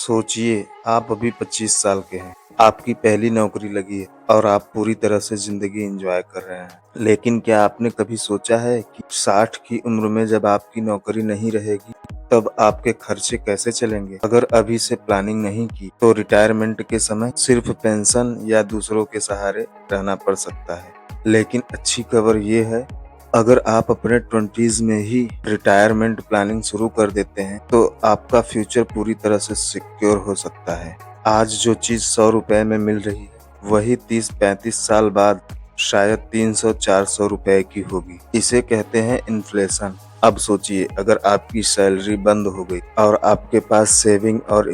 सोचिए, आप अभी 25 साल के हैं, आपकी पहली नौकरी लगी है और आप पूरी तरह से ज़िंदगी एन्जॉय कर रहे हैं। लेकिन क्या आपने कभी सोचा है कि 60 की उम्र में जब आपकी नौकरी नहीं रहेगी, तब आपके खर्चे कैसे चलेंगे? अगर अभी से प्लानिंग नहीं की, तो रिटायरमेंट के समय सिर्फ पेंशन या दूसरों के सहारे रहना पड़ सकता है। लेकिन अच्छी खबर ये है, अगर आप अपने 20s में ही रिटायरमेंट प्लानिंग शुरू कर देते हैं, तो आपका फ्यूचर पूरी तरह से सिक्योर हो सकता है। आज जो चीज़ 100 रुपए में मिल रही है, वही 30-35 साल बाद शायद 300-400 रुपए की होगी। इसे कहते हैं इन्फ्लेशन। अब सोचिए, अगर आपकी सैलरी बंद हो गई और आपके पास सेविंग और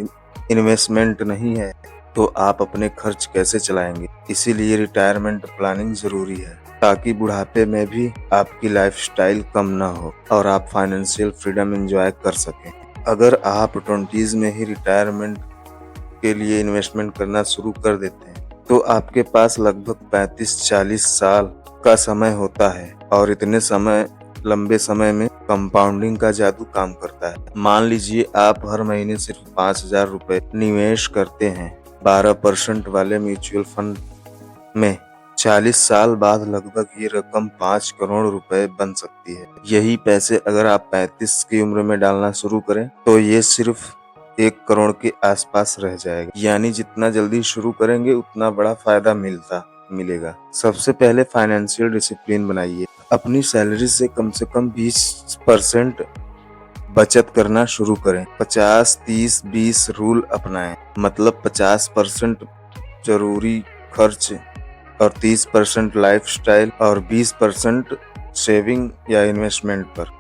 इन्वेस्टमेंट नहीं है, तो आप अपने खर्च कैसे चलाएंगे? इसीलिए रिटायरमेंट प्लानिंग जरूरी है, ताकि बुढ़ापे में भी आपकी लाइफस्टाइल कम ना हो और आप फाइनेंशियल फ्रीडम एंजॉय कर सकें। अगर आप 20s में ही रिटायरमेंट के लिए इन्वेस्टमेंट करना शुरू कर देते हैं, तो आपके पास लगभग 35-40 साल का समय होता है और इतने लंबे समय में कंपाउंडिंग का जादू काम करता है। मान लीजिए आप हर महीने सिर्फ 5,000 रुपए निवेश करते हैं 12% वाले म्यूचुअल फंड में। 40 साल बाद लगभग ये रकम 5 करोड़ रुपए बन सकती है। यही पैसे अगर आप 35 की उम्र में डालना शुरू करें, तो ये सिर्फ 1 करोड़ के आसपास रह जाएगा। यानी जितना जल्दी शुरू करेंगे, उतना बड़ा फायदा मिलेगा। सबसे पहले फाइनेंशियल डिसिप्लिन बनाइए। अपनी सैलरी से कम 20% बचत करना शुरू करें। 50-30-20 रूल अपनाएं। मतलब 50% जरूरी खर्च और 30% लाइफस्टाइल और 20% सेविंग या इन्वेस्टमेंट पर।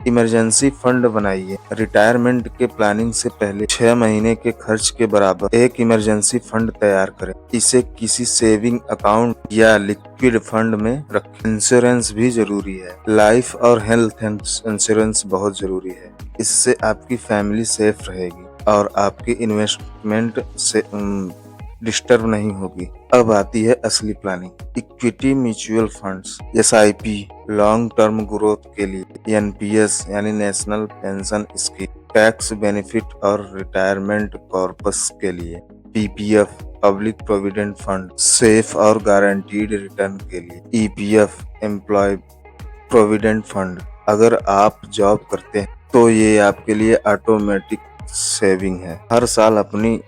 इमरजेंसी फंड बनाइए। रिटायरमेंट के प्लानिंग से पहले 6 महीने के खर्च के बराबर एक इमरजेंसी फंड तैयार करें। इसे किसी सेविंग अकाउंट या लिक्विड फंड में रखें। इंश्योरेंस भी जरूरी है। लाइफ और हेल्थ इंश्योरेंस बहुत जरूरी है। इससे आपकी फैमिली सेफ रहेगी और आपकी इन्वेस्टमेंट से डिस्टर्ब नहीं होगी। अब आती है असली planning. Equity mutual funds, SIP long term growth के लिए, NPS यानी national pension scheme tax benefit और रिटायरमेंट कॉर्पस के लिए, PPF public provident fund safe और गारंटीड रिटर्न के लिए, EPF एम्प्लॉय प्रोविडेंट फंड। अगर आप जॉब करते हैं, तो ये आपके लिए ऑटोमेटिक सेविंग है। हर साल अपनी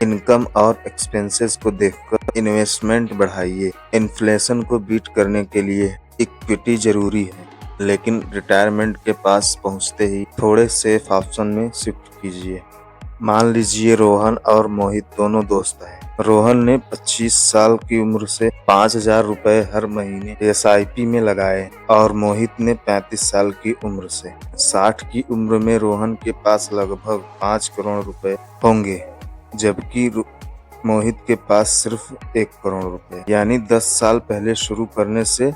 इनकम और एक्सपेंसेस को देखकर इन्वेस्टमेंट बढ़ाइए। इन्फ्लेशन को बीट करने के लिए इक्विटी जरूरी है, लेकिन रिटायरमेंट के पास पहुंचते ही थोड़े सेफ ऑप्शन में शिफ्ट कीजिए। मान लीजिए रोहन और मोहित दोनों दोस्त हैं। रोहन ने 25 साल की उम्र से 5,000 रुपए हर महीने SIP में लगाए और मोहित ने 35 साल की उम्र से। 60 की उम्र में रोहन के पास लगभग 5 करोड़ रुपए होंगे, जबकि मोहित के पास सिर्फ 1 करोड़ रुपए। यानी 10 साल पहले शुरू करने से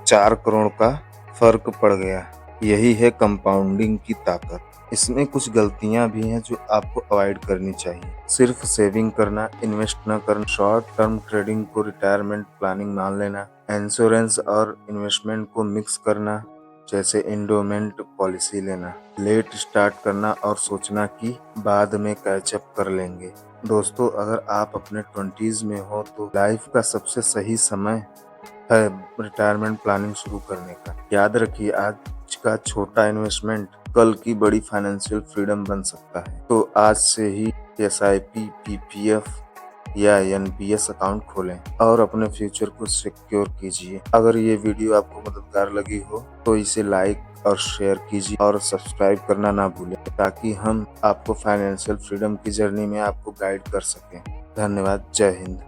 4 करोड़ का फर्क पड़ गया। यही है कंपाउंडिंग की ताकत। इसमें कुछ गलतियां भी हैं जो आपको अवॉइड करनी चाहिए। सिर्फ सेविंग करना, इन्वेस्ट न करना, शॉर्ट टर्म ट्रेडिंग को रिटायरमेंट प्लानिंग मान लेना, इंश्योरेंस और इन्वेस्टमेंट को मिक्स करना, जैसे एंडोमेंट पॉलिसी लेना, लेट स्टार्ट करना और सोचना कि बाद में कैचअप कर लेंगे। दोस्तों, अगर आप अपने 20s में हो, तो लाइफ का सबसे सही समय है रिटायरमेंट प्लानिंग शुरू करने का। याद रखिए, आज का छोटा इन्वेस्टमेंट कल की बड़ी फाइनेंशियल फ्रीडम बन सकता है। तो आज से ही SIP, PPF या NPS अकाउंट खोलें और अपने फ्यूचर को सिक्योर कीजिए। अगर ये वीडियो आपको मददगार लगी हो, तो इसे लाइक और शेयर कीजिए और सब्सक्राइब करना ना भूलें, ताकि हम आपको फाइनेंशियल फ्रीडम की जर्नी में आपको गाइड कर सकें। धन्यवाद। जय हिंद।